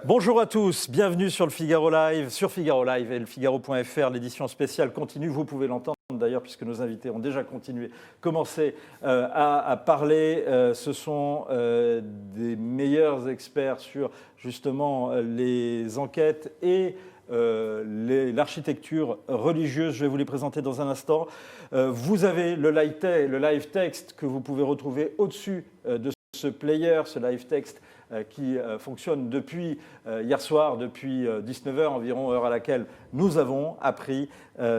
Bonjour à tous, bienvenue sur le Figaro Live, sur Figaro Live et le Figaro.fr. L'édition spéciale continue, vous pouvez l'entendre d'ailleurs puisque nos invités ont déjà commencé à parler. Ce sont des meilleurs experts sur justement les enquêtes et l'architecture religieuse. Je vais vous les présenter dans un instant. Vous avez le live text que vous pouvez retrouver au-dessus de ce player, ce live text qui fonctionne depuis hier soir, depuis 19h environ, heure à laquelle nous avons appris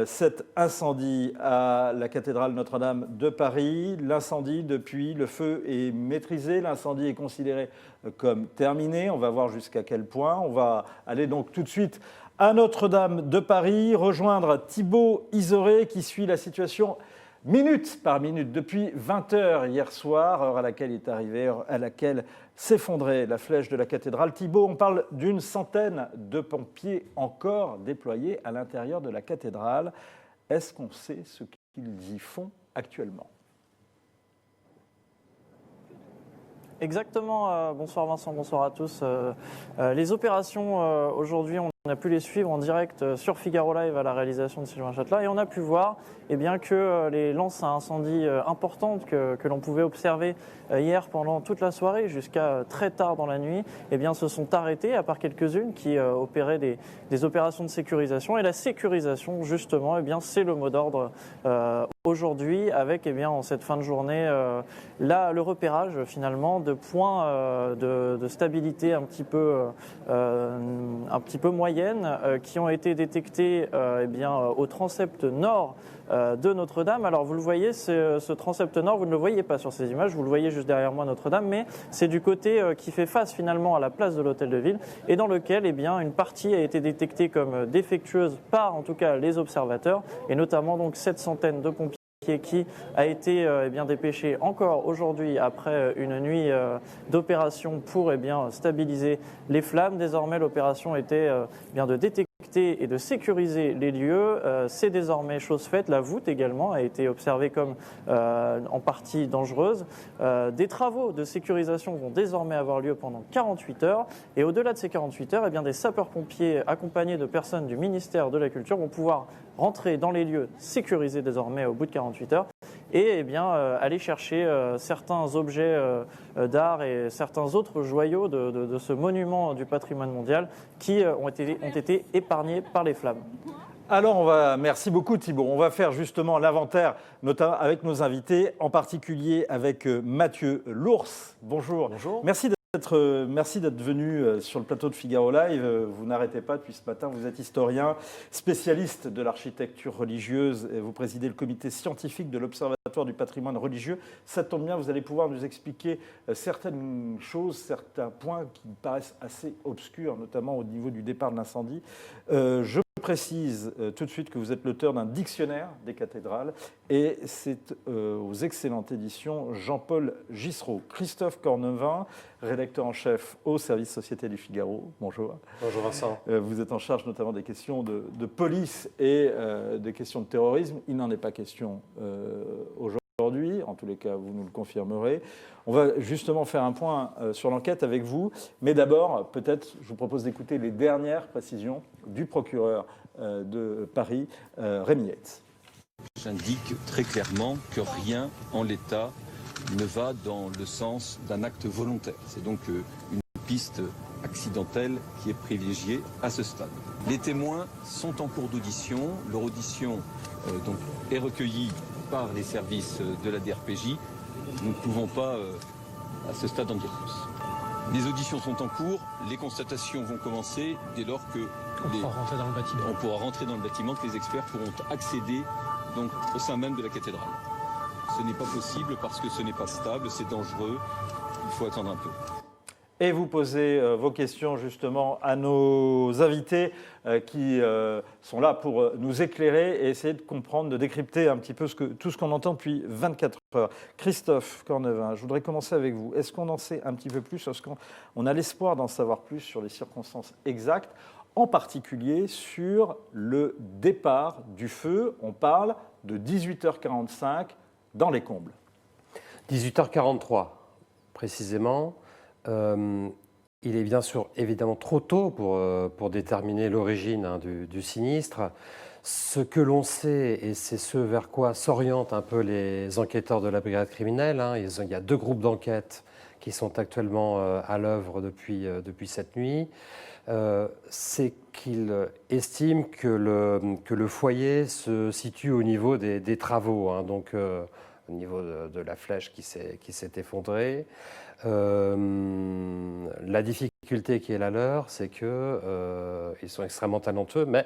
cet incendie à la cathédrale Notre-Dame de Paris. L'incendie, depuis, le feu est maîtrisé, l'incendie est considéré comme terminé. On va voir jusqu'à quel point. On va aller donc tout de suite à Notre-Dame de Paris, rejoindre Thibaut Isoré qui suit la situation minute par minute, depuis 20h hier soir, heure à laquelle il est arrivé, heure à laquelle s'effondrait la flèche de la cathédrale. Thibaut, on parle d'une centaine de pompiers encore déployés à l'intérieur de la cathédrale. Est-ce qu'on sait ce qu'ils y font actuellement ? Exactement. Bonsoir Vincent, bonsoir à tous. Les opérations aujourd'hui, on a pu les suivre en direct sur Figaro Live à la réalisation de Sylvain Châtelain et on a pu voir que les lances à incendie importantes que l'on pouvait observer hier pendant toute la soirée jusqu'à très tard dans la nuit se sont arrêtées, à part quelques-unes qui opéraient des opérations de sécurisation. Et la sécurisation, justement, c'est le mot d'ordre aujourd'hui avec en cette fin de journée le repérage finalement de points de stabilité un petit peu moyenne qui ont été détectés au transept nord de Notre-Dame. Alors vous le voyez, ce transept nord, vous ne le voyez pas sur ces images, vous le voyez juste derrière moi Notre-Dame, mais c'est du côté qui fait face finalement à la place de l'Hôtel de Ville et dans lequel une partie a été détectée comme défectueuse par en tout cas les observateurs et notamment donc cette centaine de pompiers qui a été dépêché encore aujourd'hui après une nuit d'opération pour stabiliser les flammes. Désormais, l'opération était de détecter et de sécuriser les lieux. C'est désormais chose faite. La voûte également a été observée comme en partie dangereuse. Des travaux de sécurisation vont désormais avoir lieu pendant 48 heures. Et au-delà de ces 48 heures, des sapeurs-pompiers accompagnés de personnes du ministère de la Culture vont pouvoir rentrer dans les lieux sécurisés désormais au bout de 48 heures et aller chercher certains objets d'art et certains autres joyaux de ce monument du patrimoine mondial qui ont été épargnés par les flammes. Alors, merci beaucoup Thibaut. On va faire justement l'inventaire, notamment avec nos invités, en particulier avec Mathieu Lours. Bonjour. Bonjour. Merci d'être venu sur le plateau de Figaro Live. Vous n'arrêtez pas depuis ce matin. Vous êtes historien, spécialiste de l'architecture religieuse et vous présidez le comité scientifique de l'Observatoire du patrimoine religieux. Ça tombe bien, vous allez pouvoir nous expliquer certaines choses, certains points qui me paraissent assez obscurs, notamment au niveau du départ de l'incendie. Je précise tout de suite que vous êtes l'auteur d'un dictionnaire des cathédrales et c'est aux excellentes éditions Jean-Paul Gissereau. Christophe Cornevin, rédacteur en chef au service Société du Figaro. Bonjour. Bonjour Vincent. Vous êtes en charge notamment des questions de police et des questions de terrorisme. Il n'en est pas question aujourd'hui, en tous les cas vous nous le confirmerez. On va justement faire un point sur l'enquête avec vous, mais d'abord peut-être je vous propose d'écouter les dernières précisions du procureur de Paris, Rémi Yates. J'indique très clairement que rien en l'état ne va dans le sens d'un acte volontaire. C'est donc une piste accidentelle qui est privilégiée à ce stade. Les témoins sont en cours d'audition. Leur audition est recueillie par les services de la DRPJ. Nous ne pouvons pas, à ce stade, en dire plus. Les auditions sont en cours, les constatations vont commencer dès lors que on pourra rentrer dans le bâtiment, que les experts pourront accéder au sein même de la cathédrale. Ce n'est pas possible parce que ce n'est pas stable, c'est dangereux, il faut attendre un peu. Et vous posez vos questions justement à nos invités qui sont là pour nous éclairer et essayer de comprendre, de décrypter un petit peu tout ce qu'on entend depuis 24 heures. Christophe Cornevin, je voudrais commencer avec vous. Est-ce qu'on en sait un petit peu plus? Est-ce qu'on a l'espoir d'en savoir plus sur les circonstances exactes, en particulier sur le départ du feu? On parle de 18h45 dans les combles. 18h43, précisément. Il est bien sûr évidemment trop tôt pour déterminer l'origine du sinistre. Ce que l'on sait, et c'est ce vers quoi s'orientent un peu les enquêteurs de la brigade criminelle, il y a 2 groupes d'enquête qui sont actuellement à l'œuvre depuis cette nuit, c'est qu'ils estiment que le foyer se situe au niveau des travaux, donc au niveau de la flèche qui s'est effondrée. La difficulté qui est la leur, c'est qu'ils sont extrêmement talentueux, mais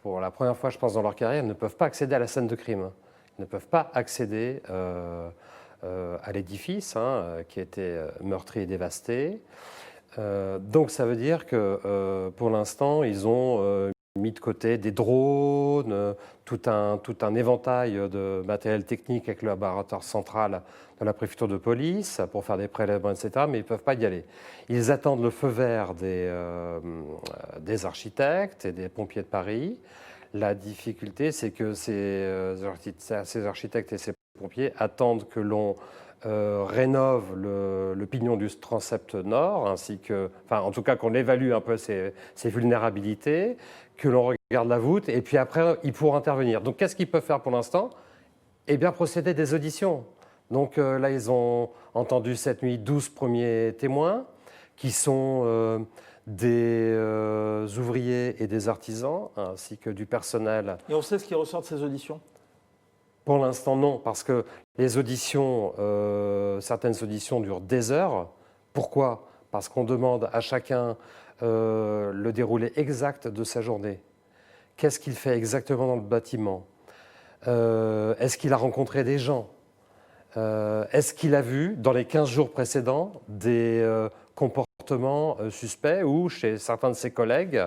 pour la première fois, je pense, dans leur carrière, ils ne peuvent pas accéder à la scène de crime. Ils ne peuvent pas accéder à l'édifice qui a été meurtri et dévasté. Donc ça veut dire que pour l'instant, ils ont mis de côté des drones, tout un éventail de matériel technique avec le laboratoire central de la préfecture de police pour faire des prélèvements, etc. Mais ils ne peuvent pas y aller. Ils attendent le feu vert des architectes et des pompiers de Paris. La difficulté, c'est que ces architectes et ces pompiers attendent que l'on rénove le pignon du transept nord, ainsi que, enfin, en tout cas qu'on évalue un peu ses vulnérabilités, que l'on regarde la voûte, et puis après, ils pourront intervenir. Donc, qu'est-ce qu'ils peuvent faire pour l'instant? Eh bien, procéder des auditions. Donc là, ils ont entendu cette nuit 12 premiers témoins, qui sont des ouvriers et des artisans, ainsi que du personnel. Et on sait ce qui ressort de ces auditions? Pour l'instant, non, parce que les auditions, certaines auditions durent des heures. Pourquoi? Parce qu'on demande à chacun le déroulé exact de sa journée. Qu'est-ce qu'il fait exactement dans le bâtiment? Est-ce qu'il a rencontré des gens? Est-ce qu'il a vu, dans les 15 jours précédents, des comportements suspects ou, chez certains de ses collègues,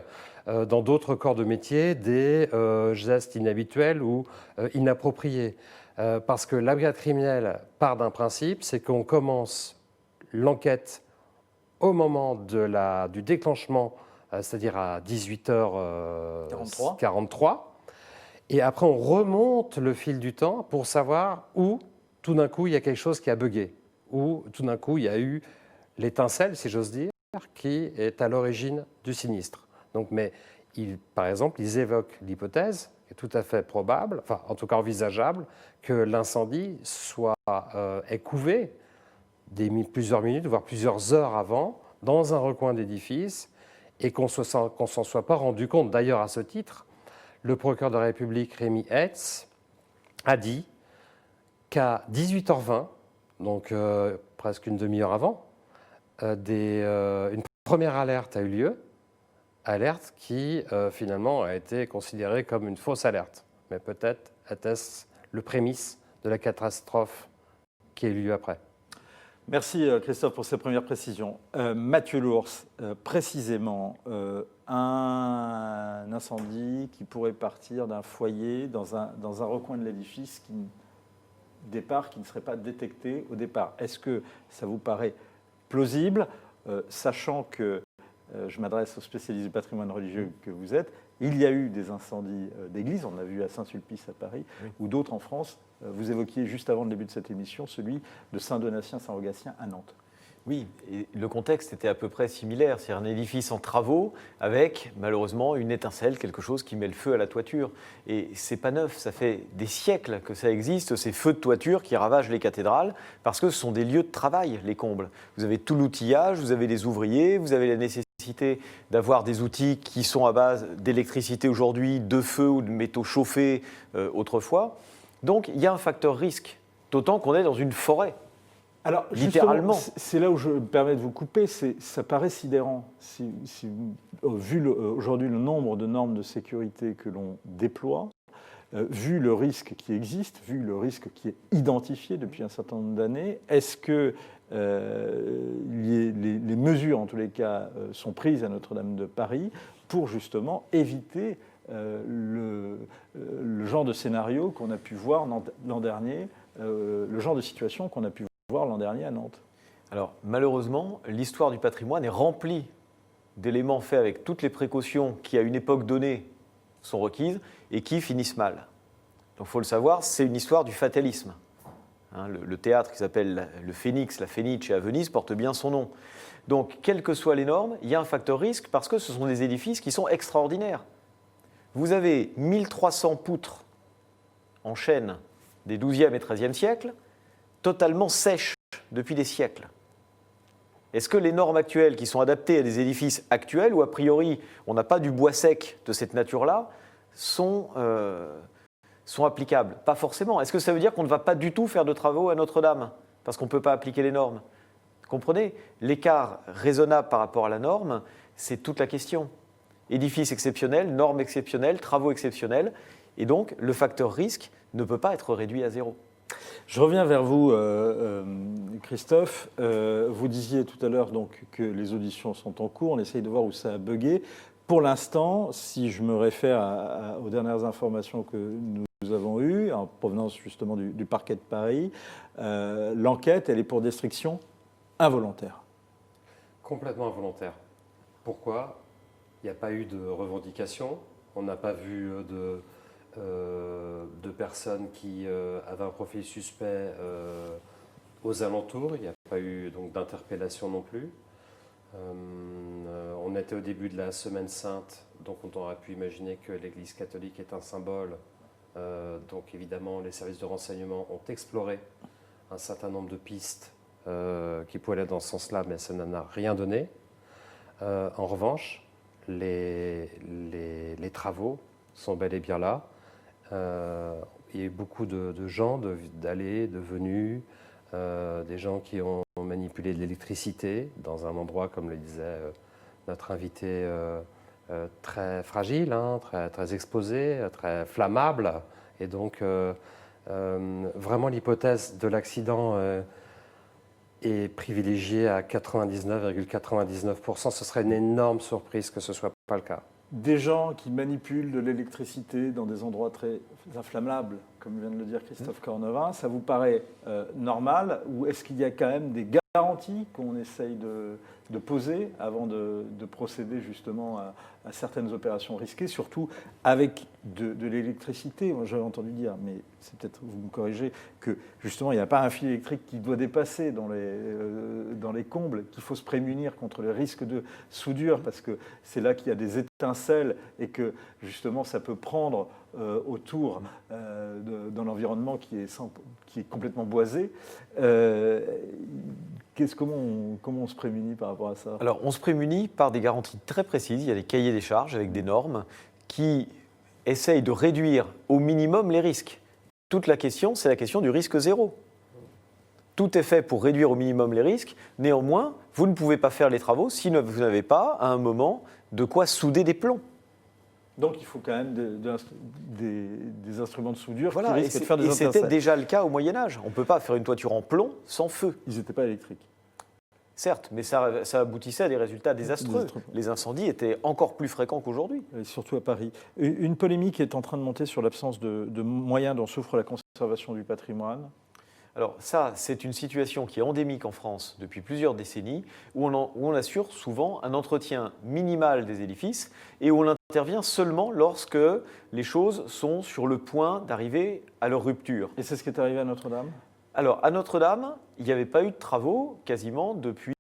dans d'autres corps de métier, des gestes inhabituels ou inappropriés? Parce que la brigade criminelle part d'un principe, c'est qu'on commence l'enquête au moment du déclenchement, c'est-à-dire à 18h43, et après on remonte le fil du temps pour savoir où, tout d'un coup, il y a quelque chose qui a bugué, où tout d'un coup, il y a eu l'étincelle, si j'ose dire, qui est à l'origine du sinistre. Donc, mais par exemple, ils évoquent l'hypothèse, qui est tout à fait probable, enfin en tout cas envisageable, que l'incendie ait couvé plusieurs minutes, voire plusieurs heures avant, dans un recoin d'édifice, et qu'on ne s'en soit pas rendu compte. D'ailleurs, à ce titre, le procureur de la République, Rémi Hetz, a dit qu'à 18h20, donc presque une demi-heure avant, une première alerte a eu lieu, alerte qui finalement a été considérée comme une fausse alerte. Mais peut-être était-ce le prémisse de la catastrophe qui a eu lieu après. Merci Christophe pour ces premières précisions. Mathieu Lours, précisément, un incendie qui pourrait partir d'un foyer dans un recoin de l'édifice qui ne serait pas détecté au départ. Est-ce que ça vous paraît plausible, sachant que, je m'adresse aux spécialistes du patrimoine religieux que vous êtes, il y a eu des incendies d'églises, on a vu à Saint-Sulpice à Paris, oui, ou d'autres en France. Vous évoquiez juste avant le début de cette émission celui de Saint-Donatien-Saint-Rogatien à Nantes. Oui, et le contexte était à peu près similaire. C'est un édifice en travaux avec, malheureusement, une étincelle, quelque chose qui met le feu à la toiture. Et c'est pas neuf, ça fait des siècles que ça existe, ces feux de toiture qui ravagent les cathédrales, parce que ce sont des lieux de travail, les combles. Vous avez tout l'outillage, vous avez des ouvriers, vous avez la nécessité d'avoir des outils qui sont à base d'électricité aujourd'hui, de feu ou de métaux chauffés autrefois. Donc il y a un facteur risque, d'autant qu'on est dans une forêt. Alors, littéralement, c'est là où je me permets de vous couper, ça paraît sidérant. Vu aujourd'hui le nombre de normes de sécurité que l'on déploie, vu le risque qui existe, vu le risque qui est identifié depuis un certain nombre d'années, est-ce que les mesures, en tous les cas, sont prises à Notre-Dame de Paris pour justement éviter le genre de scénario qu'on a pu voir l'an dernier, le genre de situation qu'on a pu voir l'an dernier à Nantes? Alors malheureusement, l'histoire du patrimoine est remplie d'éléments faits avec toutes les précautions qui à une époque donnée sont requises et qui finissent mal. Donc il faut le savoir, c'est une histoire du fatalisme. Hein, le théâtre qui s'appelle le Phénix, la Fenice à Venise porte bien son nom. Donc, quelles que soient les normes, il y a un facteur risque parce que ce sont des édifices qui sont extraordinaires. Vous avez 1300 poutres en chêne des XIIe et XIIIe siècles, totalement sèches depuis des siècles. Est-ce que les normes actuelles qui sont adaptées à des édifices actuels, où a priori on n'a pas du bois sec de cette nature-là, sont applicables? Pas forcément. Est-ce que ça veut dire qu'on ne va pas du tout faire de travaux à Notre-Dame parce qu'on ne peut pas appliquer les normes? Comprenez? L'écart raisonnable par rapport à la norme, c'est toute la question. Édifice exceptionnel, normes exceptionnelles, travaux exceptionnels, et donc le facteur risque ne peut pas être réduit à zéro. Je reviens vers vous, Christophe. Vous disiez tout à l'heure donc que les auditions sont en cours. On essaye de voir où ça a bugué. Pour l'instant, si je me réfère aux dernières informations que nous avons eues, en provenance justement du parquet de Paris, l'enquête, elle est pour destruction involontaire. Complètement involontaire. Pourquoi? Il n'y a pas eu de revendication. On n'a pas vu de personnes qui avaient un profil suspect aux alentours. Il n'y a pas eu donc d'interpellation non plus. On était au début de la Semaine Sainte, donc on aurait pu imaginer que l'Église catholique est un symbole. Donc évidemment, les services de renseignement ont exploré un certain nombre de pistes qui pouvaient aller dans ce sens-là, mais ça n'en a rien donné. En revanche, les travaux sont bel et bien là. Il y a eu beaucoup de gens, d'allées, de venues, des gens qui ont manipulé de l'électricité dans un endroit, comme le disait notre invité, très fragile, hein, très exposé, très flammable. Et donc, vraiment, l'hypothèse de l'accident est privilégiée à 99,99%. Ce serait une énorme surprise que ce ne soit pas le cas. Des gens qui manipulent de l'électricité dans des endroits très inflammables, comme vient de le dire Christophe Cornevin, ça vous paraît normal, ou est-ce qu'il y a quand même des garanties qu'on essaye de poser avant de procéder justement à certaines opérations risquées, surtout avec de l'électricité? Moi, j'avais entendu dire, mais c'est peut-être, vous me corrigez, que justement il n'y a pas un fil électrique qui doit dépasser dans les combles, qu'il faut se prémunir contre le risque de soudure, parce que c'est là qu'il y a des étincelles et que justement ça peut prendre autour dans l'environnement qui est complètement boisé. Comment on se prémunit par rapport à ça? Alors, on se prémunit par des garanties très précises. Il y a des cahiers des charges avec des normes qui essayent de réduire au minimum les risques. Toute la question, c'est la question du risque zéro. Tout est fait pour réduire au minimum les risques. Néanmoins, vous ne pouvez pas faire les travaux si vous n'avez pas, à un moment, de quoi souder des plombs. Donc il faut quand même des instruments de soudure Voilà, qui risquent de faire des étincelles. Et c'était déjà le cas au Moyen-Âge. On ne peut pas faire une toiture en plomb sans feu. Ils n'étaient pas électriques. Certes, mais ça aboutissait à des résultats désastreux. Les incendies étaient encore plus fréquents qu'aujourd'hui. Et surtout à Paris. Une polémique est en train de monter sur l'absence de moyens dont souffre la conservation du patrimoine. Alors ça, c'est une situation qui est endémique en France depuis plusieurs décennies, où on assure souvent un entretien minimal des édifices et où on intervient seulement lorsque les choses sont sur le point d'arriver à leur rupture. Et c'est ce qui est arrivé à Notre-Dame? Alors à Notre-Dame, il n'y avait pas eu de travaux quasiment depuis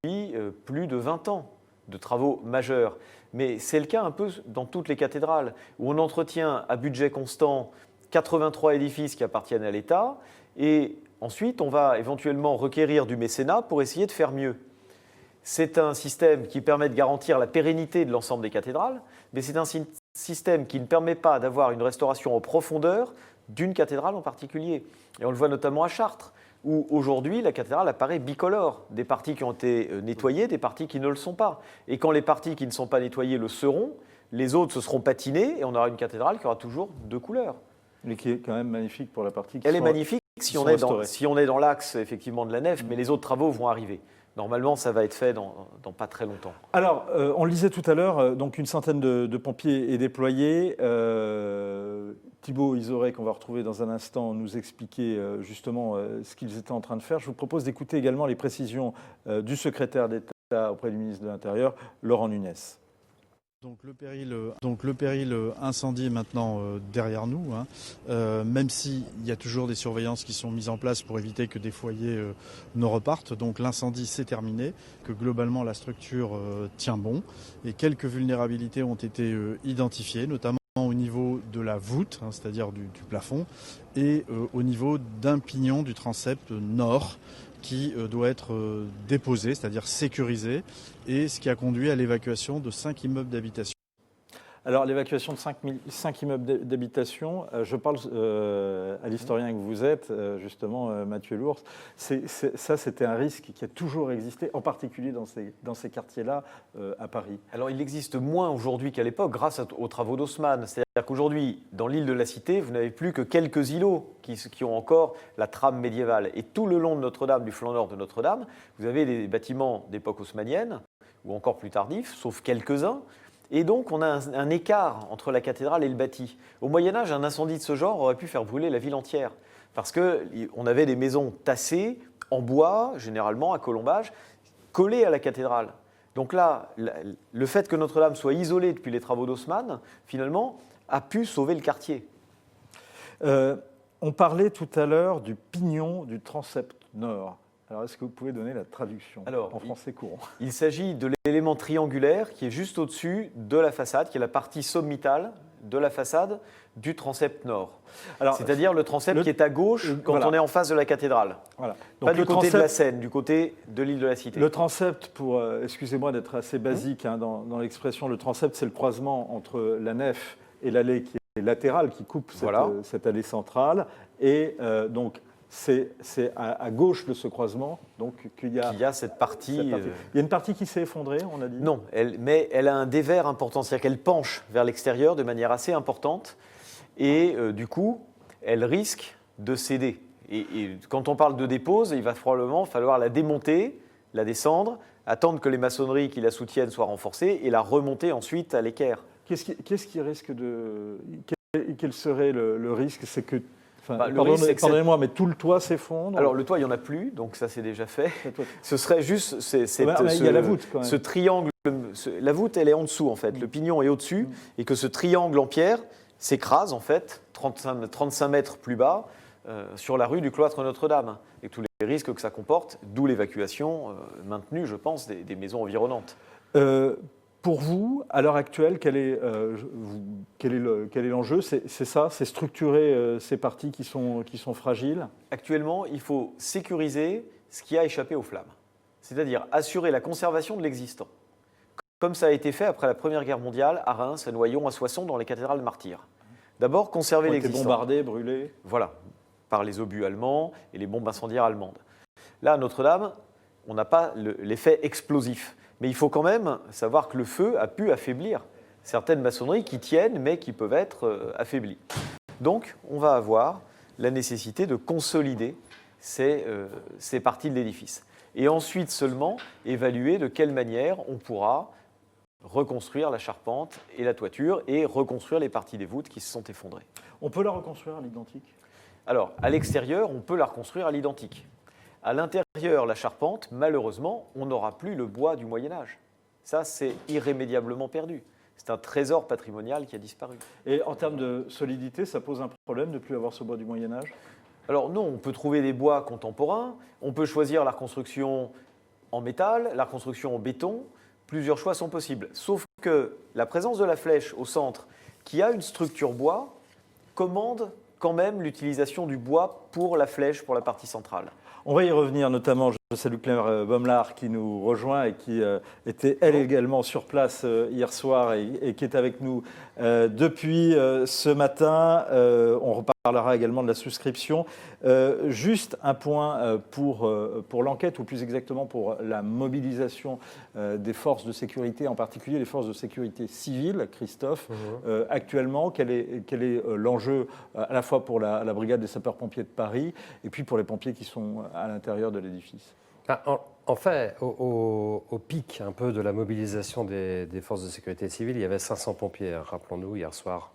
plus de 20 ans, de travaux majeurs. Mais c'est le cas un peu dans toutes les cathédrales, où on entretient à budget constant 83 édifices qui appartiennent à l'État, et ensuite, on va éventuellement requérir du mécénat pour essayer de faire mieux. C'est un système qui permet de garantir la pérennité de l'ensemble des cathédrales, mais c'est un système qui ne permet pas d'avoir une restauration en profondeur d'une cathédrale en particulier. Et on le voit notamment à Chartres, où aujourd'hui la cathédrale apparaît bicolore. Des parties qui ont été nettoyées, des parties qui ne le sont pas. Et quand les parties qui ne sont pas nettoyées le seront, les autres se seront patinées et on aura une cathédrale qui aura toujours deux couleurs. Mais qui est quand même magnifique pour la partie qui Elle est magnifique si on est dans l'axe effectivement de la nef, mais les autres travaux vont arriver. Normalement, ça va être fait dans pas très longtemps. Alors, on le disait tout à l'heure, donc une centaine de pompiers est déployée. Thibaut Isoré, qu'on va retrouver dans un instant, nous expliquer justement ce qu'ils étaient en train de faire. Je vous propose d'écouter également les précisions du secrétaire d'État auprès du ministre de l'Intérieur, Laurent Nunez. Donc le péril incendie est maintenant derrière nous, hein. Même s'il y a toujours des surveillances qui sont mises en place pour éviter que des foyers ne repartent. Donc l'incendie s'est terminé, que globalement la structure tient bon et quelques vulnérabilités ont été identifiées, notamment au niveau de la voûte, hein, c'est-à-dire du plafond, et au niveau d'un pignon du transept nord qui doit être déposé, c'est-à-dire sécurisé, et ce qui a conduit à l'évacuation de 5 immeubles d'habitation. Alors, l'évacuation de 5 immeubles d'habitation, je parle à l'historien que vous êtes, justement, Mathieu Lours. Ça, c'était un risque qui a toujours existé, en particulier dans ces quartiers-là, à Paris. Alors, il existe moins aujourd'hui qu'à l'époque grâce aux travaux d'Haussmann. C'est-à-dire qu'aujourd'hui, dans l'île de la Cité, vous n'avez plus que quelques îlots qui ont encore la trame médiévale. Et tout le long de Notre-Dame, du flanc nord de Notre-Dame, vous avez des bâtiments d'époque haussmannienne, ou encore plus tardifs, sauf quelques-uns. Et donc, on a un écart entre la cathédrale et le bâti. Au Moyen-Âge, un incendie de ce genre aurait pu faire brûler la ville entière. Parce qu'on avait des maisons tassées, en bois, généralement, à colombage, collées à la cathédrale. Donc là, le fait que Notre-Dame soit isolée depuis les travaux d'Haussmann, finalement, a pu sauver le quartier. On parlait tout à l'heure du pignon du transept nord. Alors, est-ce que vous pouvez donner la traduction en français courant? Il s'agit de l'élément triangulaire qui est juste au-dessus de la façade, qui est la partie sommitale de la façade du transept nord. C'est-à-dire le transept qui est à gauche quand on est en face de la cathédrale. Voilà. Donc pas du côté de la Seine, du côté de l'île de la Cité. Le transept, excusez-moi d'être assez basique dans l'expression, le transept, c'est le croisement entre la nef et l'allée qui est latérale, qui coupe cette allée centrale. Et donc, c'est à gauche de ce croisement qu'il y a cette partie. Il y a une partie qui s'est effondrée, on a dit. Non, mais elle a un dévers important, c'est-à-dire qu'elle penche vers l'extérieur de manière assez importante et du coup, elle risque de céder. Et quand on parle de dépose, il va probablement falloir la démonter, la descendre, attendre que les maçonneries qui la soutiennent soient renforcées et la remonter ensuite à l'équerre. Qu'est-ce qui risque de... Quel serait le risque? C'est que... Pardonnez-moi, mais tout le toit s'effondre. Alors le toit, il n'y en a plus, donc ça c'est déjà fait. Ce serait juste il y a la voûte quand même. Ce triangle, la voûte elle est en dessous en fait, le pignon est au-dessus, et que ce triangle en pierre s'écrase en fait 35 mètres plus bas sur la rue du cloître Notre-Dame, et tous les risques que ça comporte, d'où l'évacuation maintenue, je pense, des maisons environnantes. Pour vous, à l'heure actuelle, quel est l'enjeu? C'est ça, c'est structurer ces parties qui sont fragiles? Actuellement, il faut sécuriser ce qui a échappé aux flammes, c'est-à-dire assurer la conservation de l'existant, comme ça a été fait après la Première Guerre mondiale à Reims, à Noyon, à Soissons, dans les cathédrales martyrs. D'abord, conserver l'existant. Bombardés, brûlés. Voilà, par les obus allemands et les bombes incendiaires allemandes. Là, à Notre-Dame, on n'a pas l'effet explosif. Mais il faut quand même savoir que le feu a pu affaiblir certaines maçonneries qui tiennent, mais qui peuvent être affaiblies. Donc, on va avoir la nécessité de consolider ces parties de l'édifice. Et ensuite seulement, évaluer de quelle manière on pourra reconstruire la charpente et la toiture et reconstruire les parties des voûtes qui se sont effondrées. On peut la reconstruire à l'identique? Alors, à l'extérieur, on peut la reconstruire à l'identique. À l'intérieur, la charpente, malheureusement, on n'aura plus le bois du Moyen-Âge. Ça, c'est irrémédiablement perdu. C'est un trésor patrimonial qui a disparu. Et en termes de solidité, ça pose un problème de ne plus avoir ce bois du Moyen-Âge? Alors non, on peut trouver des bois contemporains, on peut choisir la reconstruction en métal, la reconstruction en béton, plusieurs choix sont possibles. Sauf que la présence de la flèche au centre, qui a une structure bois, commande quand même l'utilisation du bois pour la flèche, pour la partie centrale. On va y revenir, notamment, je salue Claire Baumlard qui nous rejoint et qui était elle également sur place hier soir et qui est avec nous depuis ce matin. On reparlera également de la souscription. Juste un point pour l'enquête, ou plus exactement pour la mobilisation des forces de sécurité, en particulier les forces de sécurité civiles. Christophe, actuellement, quel est l'enjeu à la fois pour la brigade des sapeurs-pompiers de Paris et puis pour les pompiers qui sont à l'intérieur de l'édifice? En fait, au pic un peu de la mobilisation des forces de sécurité civile, il y avait 500 pompiers, rappelons-nous, hier soir,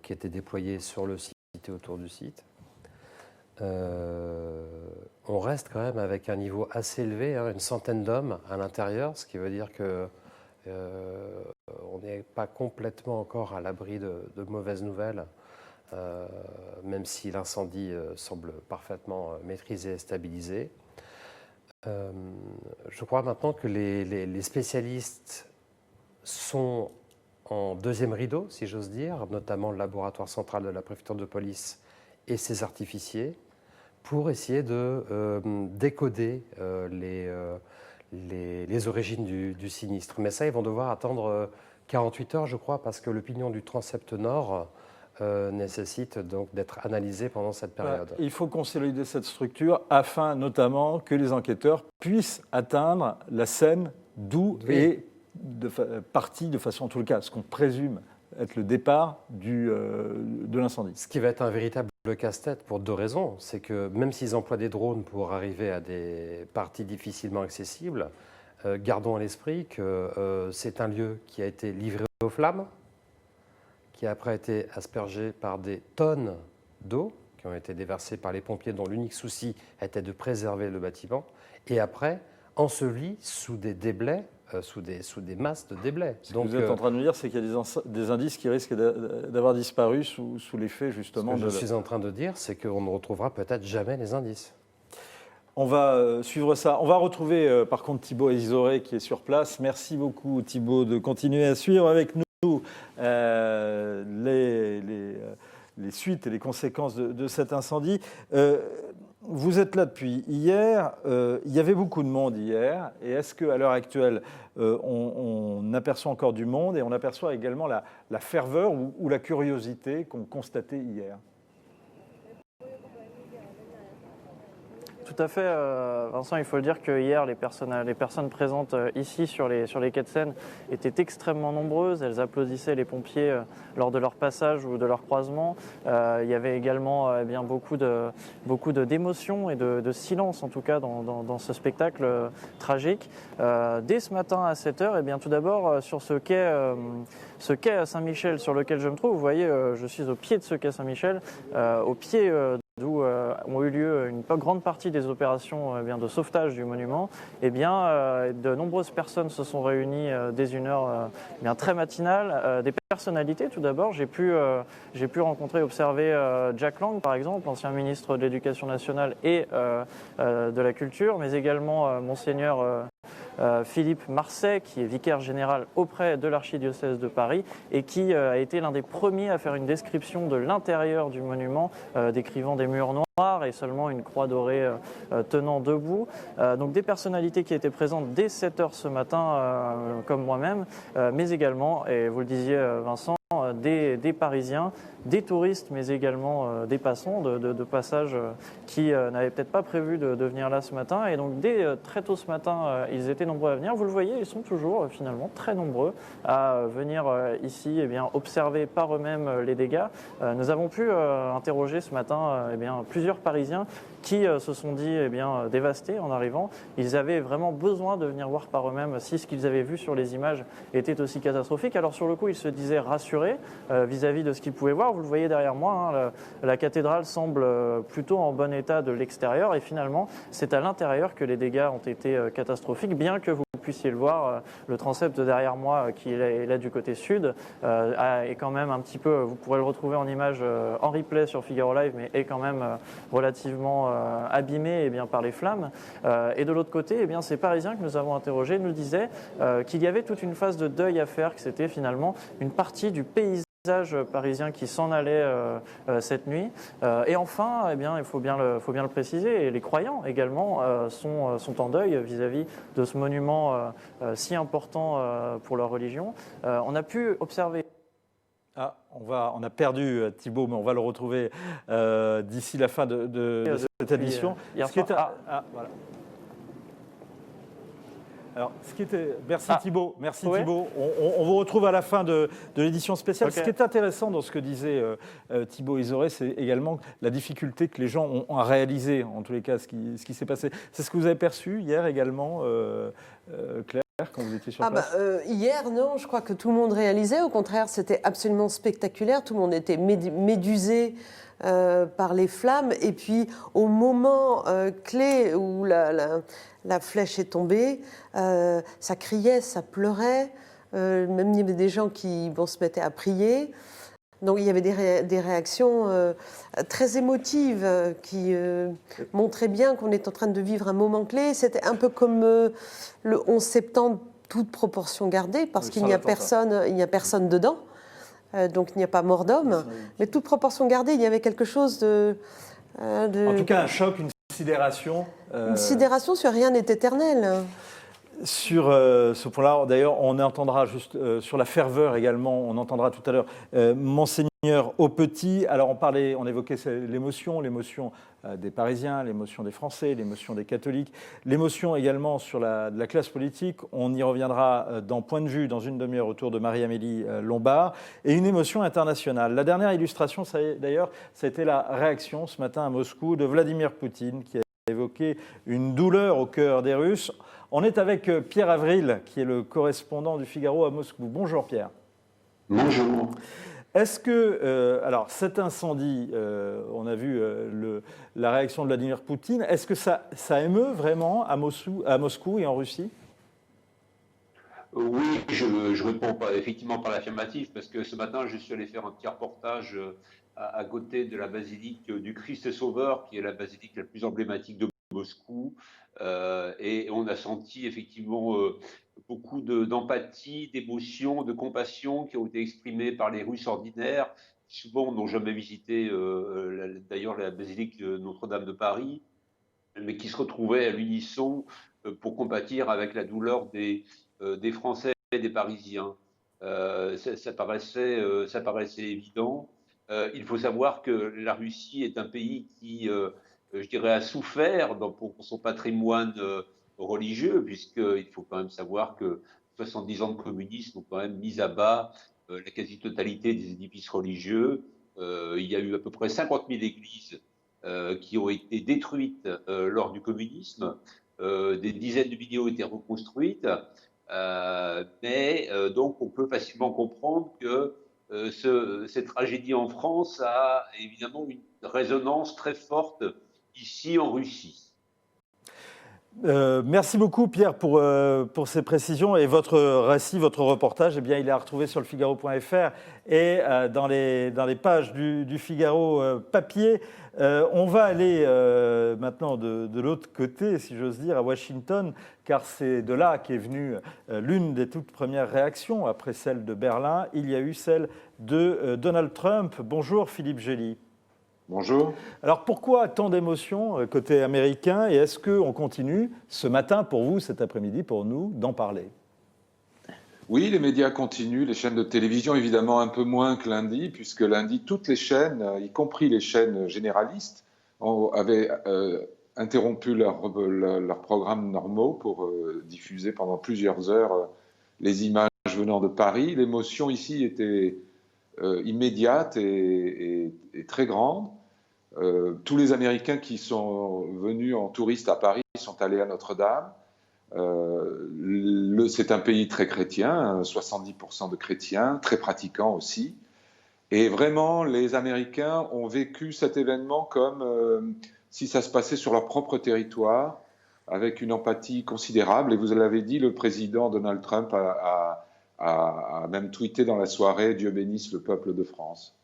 qui étaient déployés sur le site et autour du site. On reste quand même avec un niveau assez élevé, une centaine d'hommes à l'intérieur, ce qui veut dire que On n'est pas complètement encore à l'abri de mauvaises nouvelles, même si l'incendie semble parfaitement maîtrisé et stabilisé. Je crois maintenant que les spécialistes sont en deuxième rideau, si j'ose dire, notamment le laboratoire central de la préfecture de police et ses artificiers, pour essayer de décoder les origines du sinistre. Mais ça, ils vont devoir attendre 48 heures, je crois, parce que le pignon du transept nord nécessite donc d'être analysé pendant cette période. Il faut consolider cette structure afin notamment que les enquêteurs puissent atteindre la Seine d'où est parti de façon, en tout cas, ce qu'on présume être le départ de l'incendie. Ce qui va être un véritable casse-tête pour deux raisons. C'est que même s'ils emploient des drones pour arriver à des parties difficilement accessibles, gardons à l'esprit que c'est un lieu qui a été livré aux flammes, qui a après été aspergé par des tonnes d'eau qui ont été déversées par les pompiers dont l'unique souci était de préserver le bâtiment, et après enseveli sous des déblais, sous des masses de déblais. Ce que vous êtes en train de nous dire, c'est qu'il y a des indices qui risquent d'avoir disparu sous l'effet justement Ce que je suis en train de dire, c'est qu'on ne retrouvera peut-être jamais les indices. On va suivre ça. On va retrouver par contre Thibaut Isoré qui est sur place. Merci beaucoup Thibaut de continuer à suivre avec nous les suites et les conséquences de cet incendie. Vous êtes là depuis hier. Il y avait beaucoup de monde hier. Et est-ce qu'à l'heure actuelle, on aperçoit encore du monde et on aperçoit également la ferveur ou la curiosité qu'on constatait hier ? Tout à fait, Vincent, il faut le dire que hier, les personnes présentes ici sur les quais de Seine étaient extrêmement nombreuses. Elles applaudissaient les pompiers lors de leur passage ou de leur croisement. Il y avait également beaucoup d'émotions et de silence, en tout cas, dans ce spectacle tragique. Dès ce matin à 7h, tout d'abord, sur ce quai à Saint-Michel sur lequel je me trouve, vous voyez, je suis au pied de ce quai Saint-Michel, au pied d'où ont eu lieu une grande partie des opérations de sauvetage du monument, de nombreuses personnes se sont réunies dès une heure très matinale. Des personnalités, tout d'abord, j'ai pu rencontrer, observer Jack Lang, par exemple, ancien ministre de l'Éducation nationale et de la Culture, mais également Monseigneur Philippe Marseille, qui est vicaire général auprès de l'archidiocèse de Paris et qui a été l'un des premiers à faire une description de l'intérieur du monument, décrivant des murs noirs et seulement une croix dorée tenant debout. Donc des personnalités qui étaient présentes dès 7h ce matin, comme moi-même, mais également, et vous le disiez Vincent, des Parisiens, des touristes, mais également des passants de passage qui n'avaient peut-être pas prévu de venir là ce matin. Et donc dès très tôt ce matin, ils étaient nombreux à venir. Vous le voyez, ils sont toujours finalement très nombreux à venir ici observer par eux-mêmes les dégâts. Nous avons pu interroger ce matin plusieurs Parisiens qui se sont dit dévastés en arrivant. Ils avaient vraiment besoin de venir voir par eux-mêmes si ce qu'ils avaient vu sur les images était aussi catastrophique. Alors sur le coup, ils se disaient rassurés vis-à-vis de ce qu'ils pouvaient voir. Vous le voyez derrière moi, la cathédrale semble plutôt en bon état de l'extérieur et finalement, c'est à l'intérieur que les dégâts ont été catastrophiques, bien que vous puissiez le voir, le transept derrière moi qui est là du côté sud est quand même un petit peu, vous pourrez le retrouver en image en replay sur Figaro Live, mais est quand même relativement abîmé par les flammes. Et de l'autre côté, ces Parisiens que nous avons interrogés nous disaient qu'il y avait toute une phase de deuil à faire, que c'était finalement une partie du paysage parisien qui s'en allait cette nuit. Et enfin, il faut bien le préciser, et les croyants également sont en deuil vis-à-vis de ce monument si important pour leur religion. On a pu observer... on a perdu Thibaut, mais on va le retrouver d'ici la fin de cette édition. Voilà. Alors, merci Thibaut, Thibaut. On vous retrouve à la fin de l'édition spéciale. Okay. Ce qui est intéressant dans ce que disait Thibaut Isoré, c'est également la difficulté que les gens ont à réaliser, en tous les cas, ce qui s'est passé. C'est ce que vous avez perçu hier également, Claire, quand vous étiez sur place? Hier, non, je crois que tout le monde réalisait. Au contraire, c'était absolument spectaculaire. Tout le monde était médusé par les flammes. Et puis, au moment clé où la flèche est tombée, ça criait, ça pleurait. Même il y avait des gens qui se mettaient à prier. Donc il y avait des réactions très émotives qui montraient bien qu'on est en train de vivre un moment clé. C'était un peu comme le 11 septembre, toute proportion gardée, parce qu'il n'y a personne dedans. Donc il n'y a pas mort d'homme. Mais toute proportion gardée, il y avait quelque chose de... En tout cas, un choc, une sidération. Une sidération sur rien n'est éternel. Sur ce point-là, d'ailleurs, on entendra juste sur la ferveur également, on entendra tout à l'heure Monseigneur Aupetit. Alors on évoquait l'émotion des Parisiens, l'émotion des Français, l'émotion des catholiques, l'émotion également sur de la classe politique. On y reviendra dans Point de vue dans une demi-heure autour de Marie-Amélie Lombard, et une émotion internationale. La dernière illustration, d'ailleurs, ça a été la réaction ce matin à Moscou de Vladimir Poutine, qui a évoqué une douleur au cœur des Russes. On est avec Pierre Avril, qui est le correspondant du Figaro à Moscou. Bonjour Pierre. Bonjour. Est-ce que, alors cet incendie, on a vu la réaction de Vladimir Poutine, est-ce que ça émeut vraiment à Moscou et en Russie ? Oui, je réponds effectivement par l'affirmatif, parce que ce matin, je suis allé faire un petit reportage à côté de la basilique du Christ Sauveur, qui est la basilique la plus emblématique de Moscou. Et on a senti effectivement beaucoup d'empathie, d'émotion, de compassion qui ont été exprimées par les Russes ordinaires, qui souvent n'ont jamais visité d'ailleurs la basilique de Notre-Dame de Paris, mais qui se retrouvaient à l'unisson pour compatir avec la douleur des Français et des Parisiens. Ça paraissait évident. Il faut savoir que la Russie est un pays qui je dirais, a souffert pour son patrimoine religieux, puisqu'il faut quand même savoir que 70 ans de communisme ont quand même mis à bas la quasi-totalité des édifices religieux. Il y a eu à peu près 50 000 églises qui ont été détruites lors du communisme. Des dizaines de milliers ont été reconstruites. Mais donc, on peut facilement comprendre que cette tragédie en France a évidemment une résonance très forte ici en Russie. Merci beaucoup Pierre pour ces précisions, et votre récit, votre reportage, eh bien, il est à retrouver sur le Figaro.fr et dans les pages du Figaro papier. On va aller maintenant de l'autre côté, si j'ose dire, à Washington, car c'est de là qu'est venue l'une des toutes premières réactions. Après celle de Berlin, il y a eu celle de Donald Trump. Bonjour Philippe Gély. Bonjour. Alors pourquoi tant d'émotions côté américain, et est-ce qu'on continue ce matin pour vous, cet après-midi pour nous, d'en parler ? Oui, les médias continuent, les chaînes de télévision évidemment un peu moins que lundi, puisque lundi toutes les chaînes, y compris les chaînes généralistes, avaient interrompu leurs programmes normaux pour diffuser pendant plusieurs heures les images venant de Paris. L'émotion ici était immédiate et très grande. Tous les Américains qui sont venus en touriste à Paris sont allés à Notre-Dame. C'est un pays très chrétien, 70% de chrétiens, très pratiquants aussi. Et vraiment, les Américains ont vécu cet événement comme si ça se passait sur leur propre territoire, avec une empathie considérable. Et vous l'avez dit, le président Donald Trump a même tweeté dans la soirée « Dieu bénisse le peuple de France ».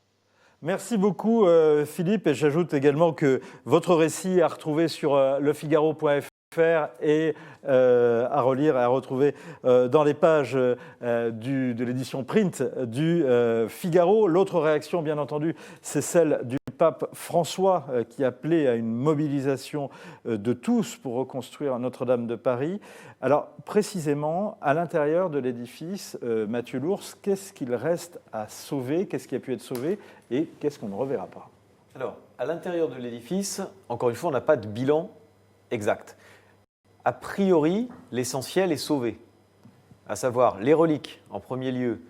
Merci beaucoup Philippe, et j'ajoute également que votre récit est à retrouver sur lefigaro.fr et à relire et à retrouver dans les pages de l'édition print du Figaro. L'autre réaction, bien entendu, c'est celle du pape François qui appelait à une mobilisation de tous pour reconstruire Notre-Dame de Paris. Alors précisément, à l'intérieur de l'édifice, Mathieu Lours, qu'est-ce qu'il reste à sauver ? Qu'est-ce qui a pu être sauvé et qu'est-ce qu'on ne reverra pas ? Alors, à l'intérieur de l'édifice, encore une fois, on n'a pas de bilan exact. A priori, l'essentiel est sauvé, à savoir les reliques en premier lieu.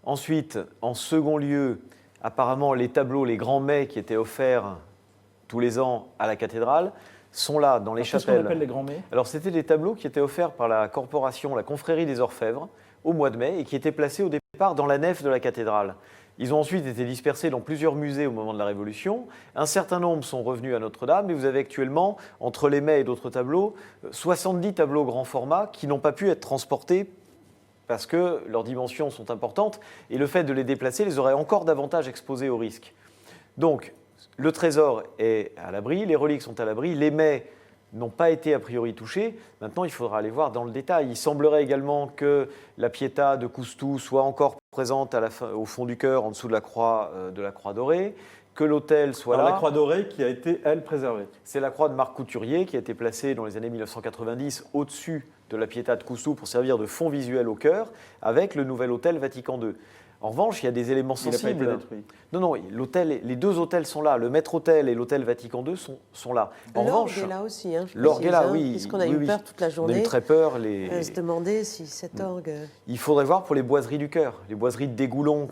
Ensuite, en second lieu, apparemment les tableaux, les grands mets qui étaient offerts tous les ans à la cathédrale sont là dans les chapelles. Qu'est-ce qu'on appelle les grands mets ? Alors c'était des tableaux qui étaient offerts par la corporation, la confrérie des orfèvres au mois de mai et qui étaient placés au départ dans la nef de la cathédrale. Ils ont ensuite été dispersés dans plusieurs musées au moment de la Révolution. Un certain nombre sont revenus à Notre-Dame et vous avez actuellement, entre les mets et d'autres tableaux, 70 tableaux grand format qui n'ont pas pu être transportés parce que leurs dimensions sont importantes et le fait de les déplacer les aurait encore davantage exposés au risque. Donc, le trésor est à l'abri, les reliques sont à l'abri, les mets n'ont pas été a priori touchés. Maintenant, il faudra aller voir dans le détail. Il semblerait également que la Pietà de Coustou soit encore présente au fond du chœur, en dessous de la croix dorée, que l'autel soit Alors, là. la croix dorée qui a été, elle, préservée. C'est la croix de Marc Couturier qui a été placée dans les années 1990 au-dessus de la Pietà de Coustou pour servir de fond visuel au chœur, avec le nouvel autel Vatican II. En revanche, il y a des éléments Il n'a pas sensibles. été détruit. Non, les deux autels sont là. Le maître-autel et l'autel Vatican II sont là. En revanche, L'orgue est là aussi. Hein, l'orgue est là, oui. Puisqu'on a oui, eu peur toute la On a journée. eu très peur. Se demander si cet orgue... Il faudrait voir pour les boiseries du chœur. Les boiseries de Dégoulon,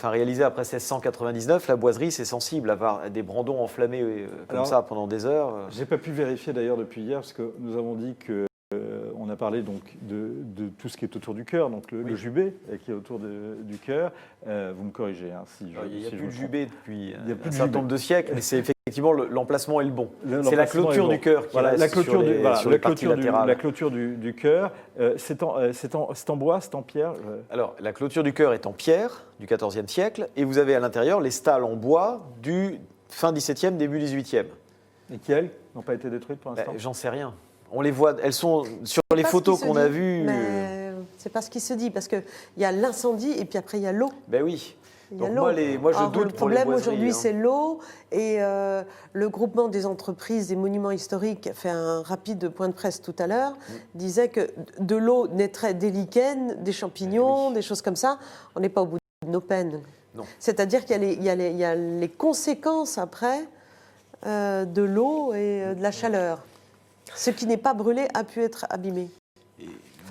réalisées après 1699, la boiserie, c'est sensible. Avoir des brandons enflammés comme ça pendant des heures. J'ai pas pu vérifier d'ailleurs depuis hier, parce que nous avons dit que on a parlé donc de tout ce qui est autour du chœur, donc le jubé qui est autour du chœur. Vous me corrigez si je. Il n'y a si plus de je jubé depuis un certain nombre de siècles, mais c'est effectivement l'emplacement est le bon. C'est la L'emplacement clôture est bon. du chœur qui Voilà, reste la clôture sur les parties latérales. La clôture du chœur, c'est en bois, c'est en pierre. Alors, la clôture du chœur est en pierre du XIVe siècle, et vous avez à l'intérieur les stalles en bois du fin XVIIe, début XVIIIe. Et qui, elles, n'ont pas été détruites pour l'instant. J'en sais rien. On les voit, elles sont sur les photos qu'on a vues. C'est pas ce qui se dit, parce qu'il y a l'incendie et puis après il y a l'eau. Ben oui. Il y a Donc l'eau. moi je Alors, doute le pour les problème boiseries, aujourd'hui, hein. c'est l'eau. Et le groupement des entreprises des monuments historiques a fait un rapide point de presse tout à l'heure, disait que de l'eau naîtrait des lichens, des champignons, des choses comme ça. On n'est pas au bout de nos peines. C'est-à-dire qu'il y a les conséquences après de l'eau et de la chaleur. Ce qui n'est pas brûlé a pu être abîmé.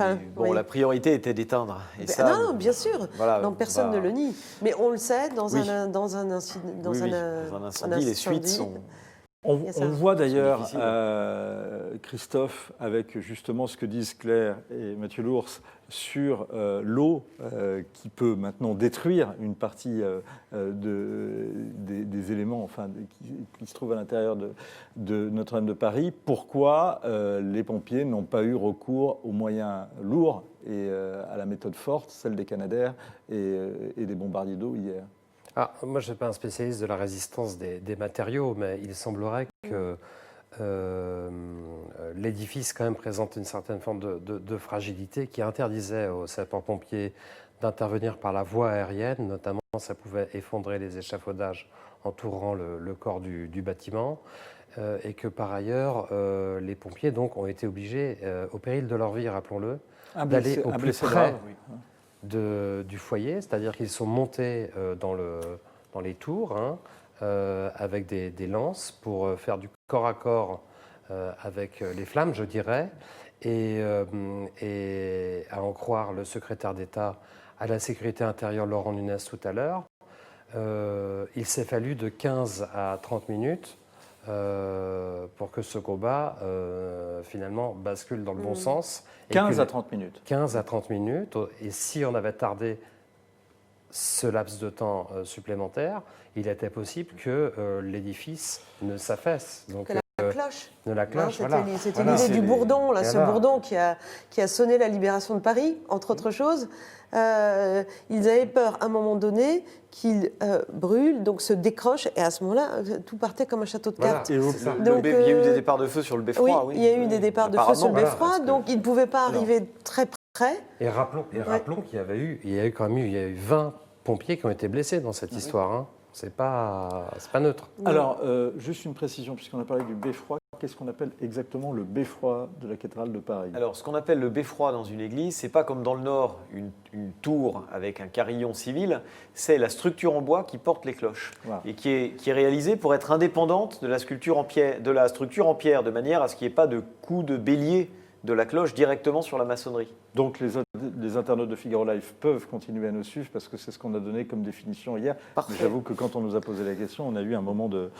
La priorité était d'éteindre. Non, bien sûr. Voilà, personne ne le nie. Mais on le sait, dans un incendie, les suites sont... On voit d'ailleurs, Christophe, avec justement ce que disent Claire et Mathieu Lours sur l'eau qui peut maintenant détruire une partie des éléments qui se trouvent à l'intérieur de Notre-Dame de Paris. Pourquoi les pompiers n'ont pas eu recours aux moyens lourds et à la méthode forte, celle des Canadair et des bombardiers d'eau hier? Moi, je ne suis pas un spécialiste de la résistance des matériaux, mais il semblerait que l'édifice quand même présente une certaine forme de fragilité qui interdisait aux sapeurs-pompiers d'intervenir par la voie aérienne. Notamment, ça pouvait effondrer les échafaudages entourant le corps du bâtiment. Et que par ailleurs, les pompiers donc, ont été obligés, au péril de leur vie, rappelons-le, d'aller au plus près du foyer, c'est-à-dire qu'ils sont montés dans les tours avec des lances pour faire du corps à corps avec les flammes, je dirais, et à en croire le secrétaire d'État à la sécurité intérieure Laurent Nunez tout à l'heure, il s'est fallu de 15 à 30 minutes pour que ce combat finalement bascule dans le bon sens. 15 à 30 minutes. 15 à 30 minutes. Et si on avait tardé ce laps de temps supplémentaire, il était possible que l'édifice ne s'affaisse. Donc, la cloche. De la cloche, C'était l'idée du bourdon, ce bourdon qui a sonné la libération de Paris, entre autres choses. Ils avaient peur, à un moment donné, qu'il brûle, donc se décroche, et à ce moment-là, tout partait comme un château de cartes. Il y a eu des départs de feu sur le beffroi. Oui, il y a eu des départs de feu sur le beffroi, donc ils ne pouvaient pas arriver très près. Et rappelons qu'il y a eu quand même 20 pompiers qui ont été blessés dans cette histoire. Hein. C'est pas neutre. Alors, juste une précision, puisqu'on a parlé du beffroi, qu'est-ce qu'on appelle exactement le beffroi de la cathédrale de Paris? Alors, ce qu'on appelle le beffroi dans une église, c'est pas comme dans le Nord, une tour avec un carillon civil, c'est la structure en bois qui porte les cloches et qui est réalisée pour être indépendante de la structure en pierre, de manière à ce qu'il n'y ait pas de coup de bélier de la cloche directement sur la maçonnerie. Donc les internautes de Figaro Live peuvent continuer à nous suivre parce que c'est ce qu'on a donné comme définition hier. J'avoue que quand on nous a posé la question, on a eu un moment de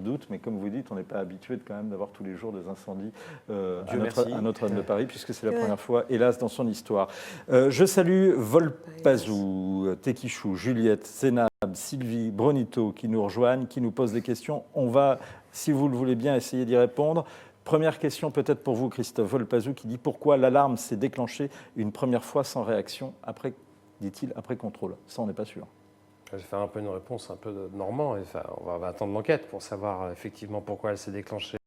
doute, mais comme vous dites, on n'est pas habitué quand même d'avoir tous les jours des incendies à Notre-Dame de Paris, puisque c'est la première fois, hélas, dans son histoire. Je salue Volpazou, Tekichou, Juliette, Zénab, Sylvie, Bronito qui nous rejoignent, qui nous posent des questions. On va, si vous le voulez bien, essayer d'y répondre. Première question peut-être pour vous, Christophe Volpazou, qui dit pourquoi l'alarme s'est déclenchée une première fois sans réaction, après, dit-il, après contrôle. Ça, on n'est pas sûr. Je vais faire un peu une réponse un peu de Normand. On va attendre l'enquête pour savoir effectivement pourquoi elle s'est déclenchée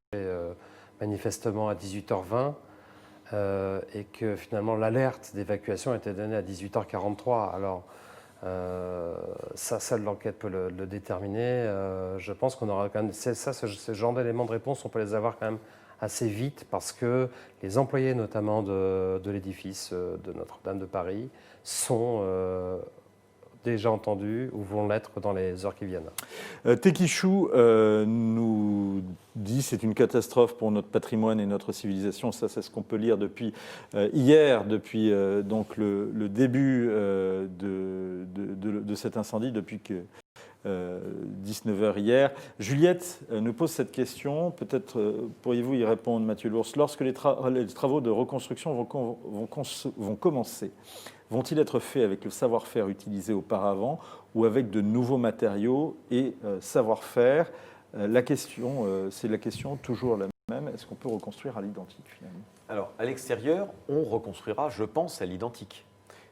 manifestement à 18h20 et que finalement l'alerte d'évacuation était donnée à 18h43. Alors ça, seule l'enquête peut le déterminer. Je pense qu'on aura quand même ce genre d'éléments de réponse, on peut les avoir quand même assez vite parce que les employés notamment de l'édifice de Notre-Dame de Paris sont déjà entendus ou vont l'être dans les heures qui viennent. Tekichou nous dit c'est une catastrophe pour notre patrimoine et notre civilisation. Ça, c'est ce qu'on peut lire depuis hier, depuis donc le début de cet incendie, depuis que 19h hier. Juliette nous pose cette question. Peut-être pourriez-vous y répondre, Mathieu Lours. Lorsque les travaux de reconstruction vont commencer, vont-ils être faits avec le savoir-faire utilisé auparavant ou avec de nouveaux matériaux et savoir-faire? La question, c'est la question toujours la même. Est-ce qu'on peut reconstruire à l'identique finalement? Alors, à l'extérieur, on reconstruira, je pense, à l'identique.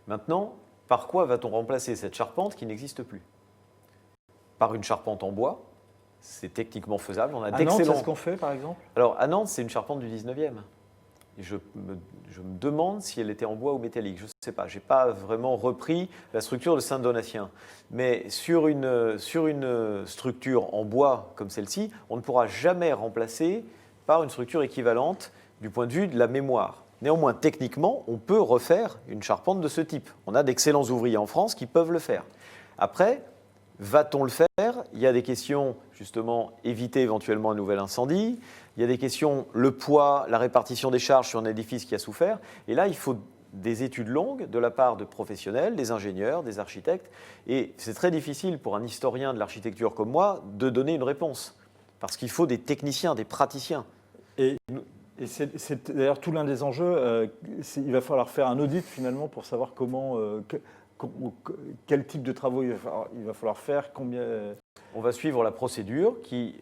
Maintenant, par quoi va-t-on remplacer cette charpente qui n'existe plus? Par une charpente en bois. C'est techniquement faisable. On a à Nantes, c'est ce qu'on fait, par exemple? Alors, à Nantes, c'est une charpente du 19e. Et je me demande si elle était en bois ou métallique. Je ne sais pas. Je n'ai pas vraiment repris la structure de Saint-Donatien. Mais sur une structure en bois comme celle-ci, on ne pourra jamais remplacer par une structure équivalente du point de vue de la mémoire. Néanmoins, techniquement, on peut refaire une charpente de ce type. On a d'excellents ouvriers en France qui peuvent le faire. Après, va-t-on le faire? Il y a des questions, justement, éviter éventuellement un nouvel incendie. Il y a des questions, le poids, la répartition des charges sur un édifice qui a souffert. Et là, il faut des études longues de la part de professionnels, des ingénieurs, des architectes. Et c'est très difficile pour un historien de l'architecture comme moi de donner une réponse. Parce qu'il faut des techniciens, des praticiens. Et c'est d'ailleurs tout l'un des enjeux. Il va falloir faire un audit finalement pour savoir quel type de travaux il va falloir faire, combien... On va suivre la procédure qui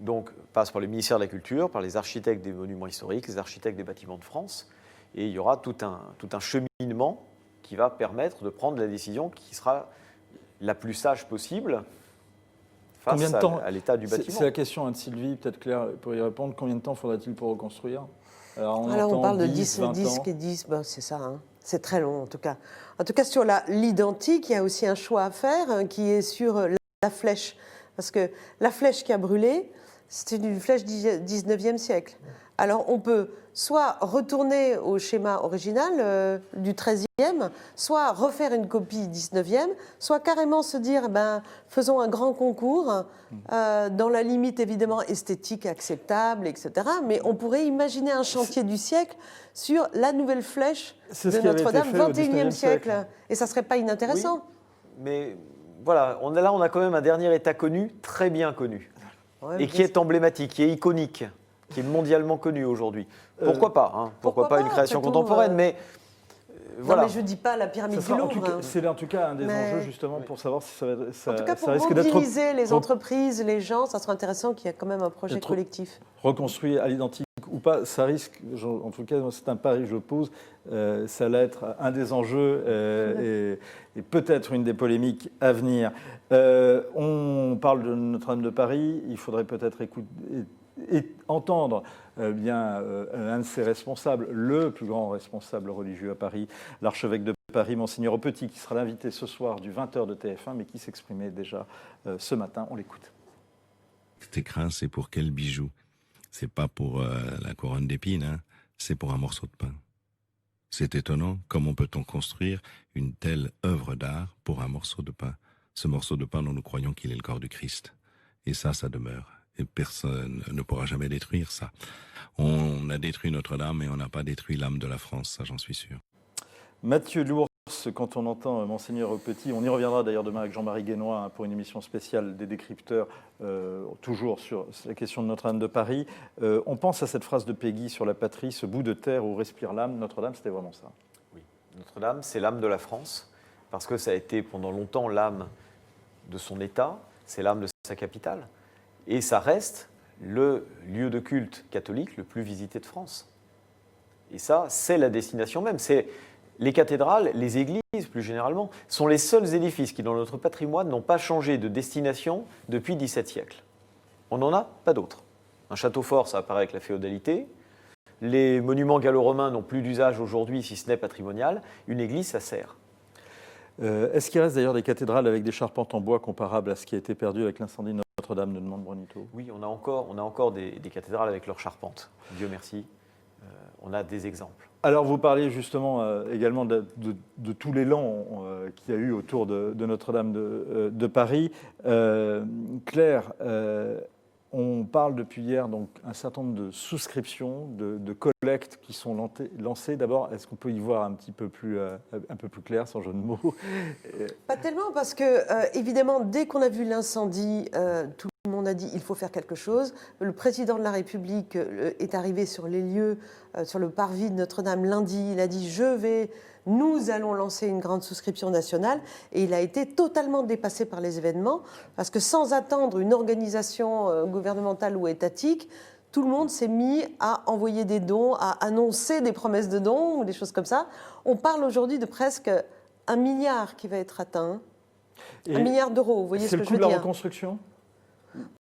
donc passe par le ministère de la Culture, par les architectes des monuments historiques, les architectes des bâtiments de France, et il y aura tout un cheminement qui va permettre de prendre la décision qui sera la plus sage possible face à l'état du bâtiment. C'est la question de Sylvie, peut-être Claire pour y répondre. Combien de temps faudra-t-il pour reconstruire? Alors on parle de 10 et 10, c'est ça, hein. C'est très long en tout cas. En tout cas, sur l'identique, il y a aussi un choix à faire qui est sur la flèche. Parce que la flèche qui a brûlé, c'était une flèche du 19e siècle. Alors on peut soit retourner au schéma original du 13e, soit refaire une copie 19e, soit carrément se dire, faisons un grand concours, dans la limite évidemment esthétique acceptable, etc. Mais on pourrait imaginer un chantier du siècle sur la nouvelle flèche de Notre-Dame, 21e siècle. Et ça ne serait pas inintéressant. Oui, mais voilà, on a quand même un dernier état connu, très bien connu, et qui est emblématique, qui est iconique, qui est mondialement connu aujourd'hui. Pourquoi pas, hein, pourquoi pas une création contemporaine, mais voilà. Non, mais je ne dis pas la pyramide du Louvre. C'est en tout cas un des enjeux justement pour savoir si ça en tout cas, pour risque d'être... mobiliser les entreprises, les gens, ça serait intéressant qu'il y ait quand même un projet collectif. Reconstruit à l'identique ou pas, ça risque, en tout cas c'est un pari que je pose, ça va être un des enjeux et peut-être une des polémiques à venir. On parle de Notre-Dame de Paris, il faudrait peut-être entendre un de ses responsables, le plus grand responsable religieux à Paris, l'archevêque de Paris, Monseigneur Petit, qui sera l'invité ce soir du 20h de TF1, mais qui s'exprimait déjà ce matin. On l'écoute. Cet écrin, c'est pour quel bijou? C'est pas pour la couronne d'épines, hein, c'est pour un morceau de pain. C'est étonnant, comment peut-on construire une telle œuvre d'art pour un morceau de pain? Ce morceau de pain dont nous croyons qu'il est le corps du Christ. Et ça demeure. Et personne ne pourra jamais détruire ça. On a détruit Notre-Dame, mais on n'a pas détruit l'âme de la France, ça j'en suis sûr. Mathieu Lours, quand on entend Monseigneur Petit, on y reviendra d'ailleurs demain avec Jean-Marie Guénois pour une émission spéciale des décrypteurs, toujours sur la question de Notre-Dame de Paris. On pense à cette phrase de Péguy sur la patrie, ce bout de terre où respire l'âme. Notre-Dame, c'était vraiment ça. Oui, Notre-Dame, c'est l'âme de la France, parce que ça a été pendant longtemps l'âme de son État, c'est l'âme de sa capitale. Et ça reste le lieu de culte catholique le plus visité de France. Et ça, c'est la destination même. Les cathédrales, les églises plus généralement, sont les seuls édifices qui, dans notre patrimoine, n'ont pas changé de destination depuis 17 siècles. On n'en a pas d'autres. Un château fort, ça apparaît avec la féodalité. Les monuments gallo-romains n'ont plus d'usage aujourd'hui, si ce n'est patrimonial. Une église, ça sert. Est-ce qu'il reste d'ailleurs des cathédrales avec des charpentes en bois comparables à ce qui a été perdu avec l'incendie de Notre-Dame, nous demande Brunito? Oui, on a encore des cathédrales avec leurs charpentes. Dieu merci. On a des exemples. Alors, vous parliez justement également de tout l'élan qu'il y a eu autour de Notre-Dame de Paris. Claire, on parle depuis hier donc un certain nombre de souscriptions, de collectes qui sont lancées. D'abord, est-ce qu'on peut y voir un peu plus clair, sans jeu de mots? Pas tellement, parce que évidemment, dès qu'on a vu l'incendie, tout le monde a dit il faut faire quelque chose. Le président de la République est arrivé sur les lieux, sur le parvis de Notre-Dame lundi. Il a dit nous allons lancer une grande souscription nationale, et il a été totalement dépassé par les événements, parce que sans attendre une organisation gouvernementale ou étatique, tout le monde s'est mis à envoyer des dons, à annoncer des promesses de dons ou des choses comme ça. On parle aujourd'hui de presque 1 milliard qui va être atteint. Et 1 milliard d'euros, vous voyez ce que je veux dire. C'est le coût de la reconstruction ?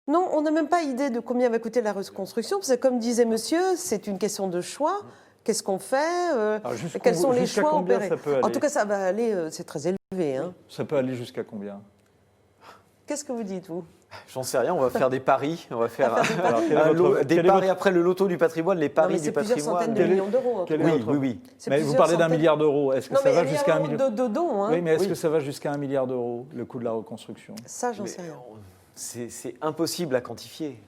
Non, on n'a même pas idée de combien va coûter la reconstruction, parce que comme disait monsieur, c'est une question de choix. Qu'est-ce qu'on fait quels sont les choix opérés? En tout cas, ça va aller, c'est très élevé. Hein. Ça peut aller jusqu'à combien? Qu'est-ce que vous dites, vous? J'en sais rien, on va faire des paris. On va faire des paris après le loto du patrimoine, les paris du patrimoine. C'est plusieurs centaines de millions d'euros. Oui. Mais vous parlez d'1 milliard d'euros. Est-ce que ça va jusqu'à 1 milliard d'euros? Oui, mais est-ce que ça va jusqu'à 1 milliard d'euros, le coût de la reconstruction? Ça, j'en sais rien. C'est impossible à quantifier.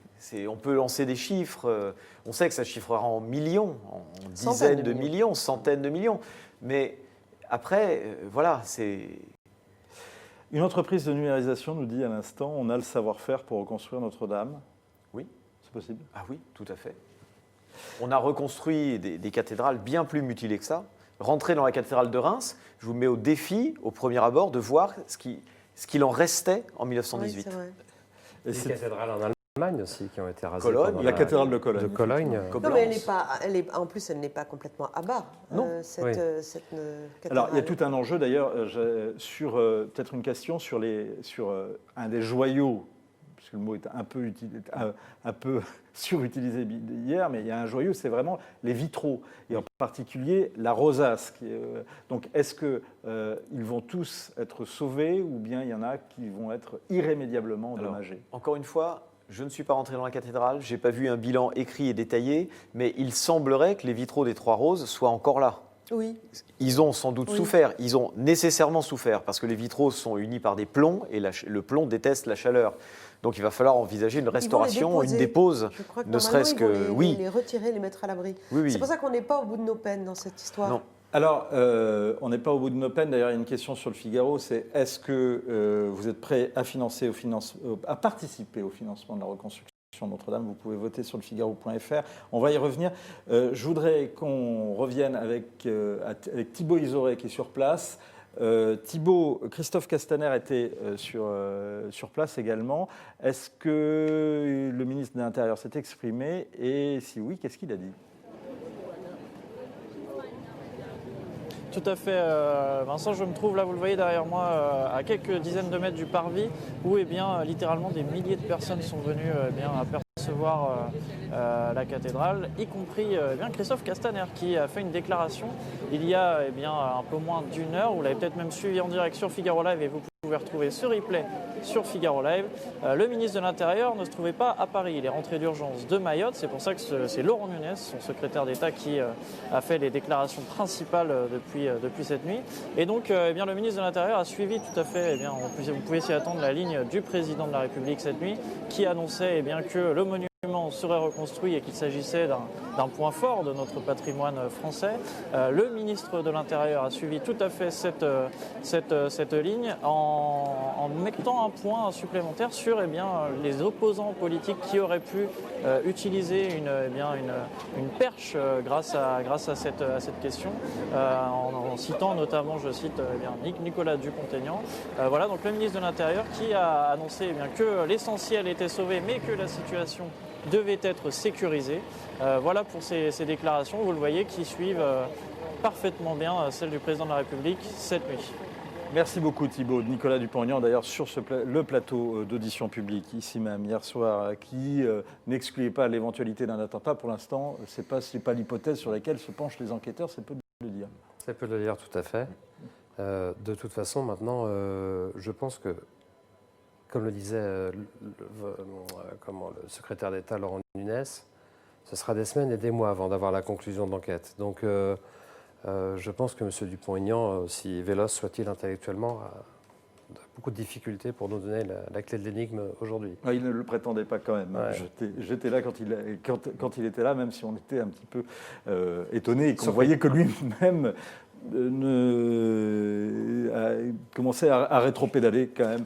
On peut lancer des chiffres. On sait que ça chiffrera en millions, en dizaines de millions, centaines de millions. Mais après, voilà, c'est... Une entreprise de numérisation nous dit à l'instant, on a le savoir-faire pour reconstruire Notre-Dame. Oui. C'est possible? Ah oui, tout à fait. On a reconstruit des cathédrales bien plus mutilées que ça. Rentrez dans la cathédrale de Reims, je vous mets au défi, au premier abord, de voir ce qu'il en restait en 1918. Oui, c'est vrai. Et des cathédrales en Allemagne aussi qui ont été rasées. Cologne, la cathédrale de Cologne. Non, mais en plus, elle n'est pas complètement à bas. Non. Cette cathédrale. Alors, il y a tout un enjeu d'ailleurs sur peut-être une question sur un des joyaux, puisque le mot est un peu surutilisé hier, mais il y a un joyau, c'est vraiment les vitraux, et en particulier la rosace. Donc, est-ce qu'ils vont tous être sauvés, ou bien il y en a qui vont être irrémédiablement endommagés? Encore une fois, je ne suis pas rentré dans la cathédrale, je n'ai pas vu un bilan écrit et détaillé, mais il semblerait que les vitraux des Trois Roses soient encore là. Oui. Ils ont sans doute souffert, ils ont nécessairement souffert, parce que les vitraux sont unis par des plombs, et le plomb déteste la chaleur. Donc il va falloir envisager une restauration, une dépose, ne serait-ce que... les retirer, les mettre à l'abri. Oui. C'est pour ça qu'on n'est pas au bout de nos peines dans cette histoire. Non. Alors, on n'est pas au bout de nos peines. D'ailleurs, il y a une question sur le Figaro, c'est est-ce que vous êtes prêt à participer au financement de la reconstruction de Notre-Dame? Vous pouvez voter sur lefigaro.fr. On va y revenir. Je voudrais qu'on revienne avec Thibaut Isoré qui est sur place. Thibaut, Christophe Castaner était sur place également. Est-ce que le ministre de l'Intérieur s'est exprimé? Et si oui, qu'est-ce qu'il a dit? Tout à fait, Vincent, je me trouve là, vous le voyez derrière moi, à quelques dizaines de mètres du parvis, où littéralement des milliers de personnes sont venues apercevoir la cathédrale, y compris Christophe Castaner, qui a fait une déclaration il y a un peu moins d'1 heure. Vous l'avez peut-être même suivi en direct sur Figaro Live, et vous pouvez retrouver ce replay sur Figaro Live. Le ministre de l'Intérieur ne se trouvait pas à Paris, il est rentré d'urgence de Mayotte. C'est pour ça que c'est Laurent Nunez, son secrétaire d'État, qui a fait les déclarations principales depuis cette nuit. Et donc le ministre de l'Intérieur a suivi tout à fait, vous pouvez s'y attendre, la ligne du président de la République cette nuit, qui annonçait que le monument serait reconstruit et qu'il s'agissait d'un point fort de notre patrimoine français. Le ministre de l'Intérieur a suivi tout à fait cette ligne en mettant un point supplémentaire sur les opposants politiques qui auraient pu utiliser une perche grâce à cette question, en citant notamment, je cite, Nicolas Dupont-Aignan. Donc le ministre de l'Intérieur qui a annoncé que l'essentiel était sauvé, mais que la situation devait être sécurisé. Voilà pour ces déclarations, vous le voyez, qui suivent parfaitement bien celles du président de la République cette nuit. Merci beaucoup Thibault. Nicolas Dupont-Aignan, d'ailleurs, sur le plateau d'audition publique, ici même, hier soir, qui n'excluait pas l'éventualité d'un attentat. Pour l'instant, ce n'est pas l'hypothèse sur laquelle se penchent les enquêteurs, c'est peu de le dire. C'est peu de le dire, tout à fait. De toute façon, maintenant, je pense que, comme le disait le secrétaire d'État Laurent Nunez, ce sera des semaines et des mois avant d'avoir la conclusion de l'enquête. Donc, je pense que M. Dupont-Aignan, aussi véloce soit-il intellectuellement, a beaucoup de difficultés pour nous donner la clé de l'énigme aujourd'hui. Il ne le prétendait pas quand même. Ouais. J'étais là quand il était là, même si on était un petit peu étonnés et qu'on voyait que lui-même commençait à rétro-pédaler quand même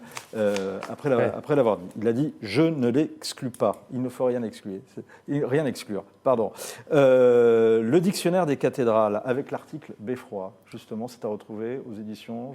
après l'avoir dit. Il a dit « je ne l'exclus pas ». Il ne faut rien exclure. Pardon. Le dictionnaire des cathédrales avec l'article Beffroi, justement, c'est à retrouver aux éditions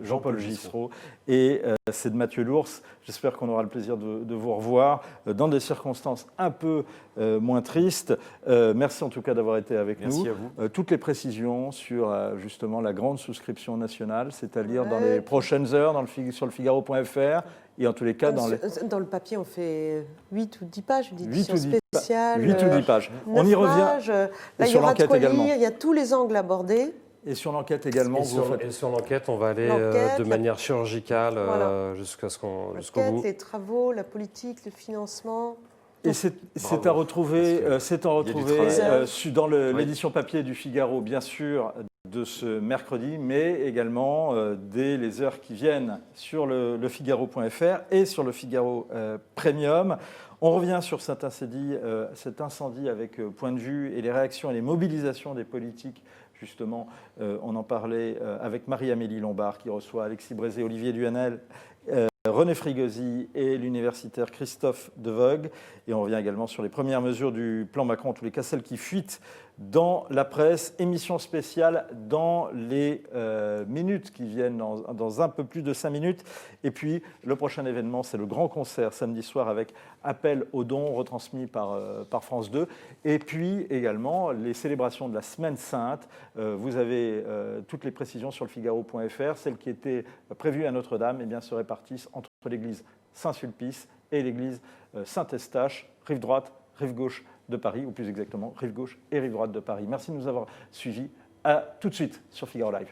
Jean-Paul Gistreau. Et c'est de Mathieu Lours. J'espère qu'on aura le plaisir de vous revoir dans des circonstances un peu moins tristes. Merci en tout cas d'avoir été avec nous. Merci à vous. Toutes les précisions sur justement la grande souscription nationale, c'est à lire dans les prochaines heures sur le Figaro.fr. Et en tous les cas, dans le papier, on fait 8 ou 10 pages, une 8 édition ou 10 spéciale. 8 ou 10 pages. On y revient. Là, il y sur aura de l'enquête quoi également. lire, il y a tous les angles abordés. Et sur l'enquête également, Et sur l'enquête, on va aller de manière chirurgicale jusqu'au bout. Les travaux, la politique, le financement. Et c'est à retrouver, dans l'édition papier du Figaro, bien sûr, de ce mercredi, mais également dès les heures qui viennent sur le Figaro.fr et sur le Figaro Premium. On revient sur cet incendie avec point de vue et les réactions et les mobilisations des politiques. Justement, on en parlait avec Marie-Amélie Lombard qui reçoit Alexis Brézé, Olivier Duhanel, René Frigosi et l'universitaire Christophe Devogue. Et on revient également sur les premières mesures du plan Macron, en tous les cas celles qui fuitent dans la presse. Émission spéciale dans les minutes qui viennent, dans un peu plus de 5 minutes. Et puis le prochain événement, c'est le grand concert samedi soir avec Appel aux dons retransmis par France 2. Et puis également les célébrations de la Semaine Sainte. Vous avez toutes les précisions sur le Figaro.fr. Celles qui étaient prévues à Notre-Dame se répartissent entre l'église Saint-Sulpice et l'église Saint-Eustache, rive droite, rive gauche de Paris, ou plus exactement rive gauche et rive droite de Paris. Merci de nous avoir suivis. À tout de suite sur Figaro Live.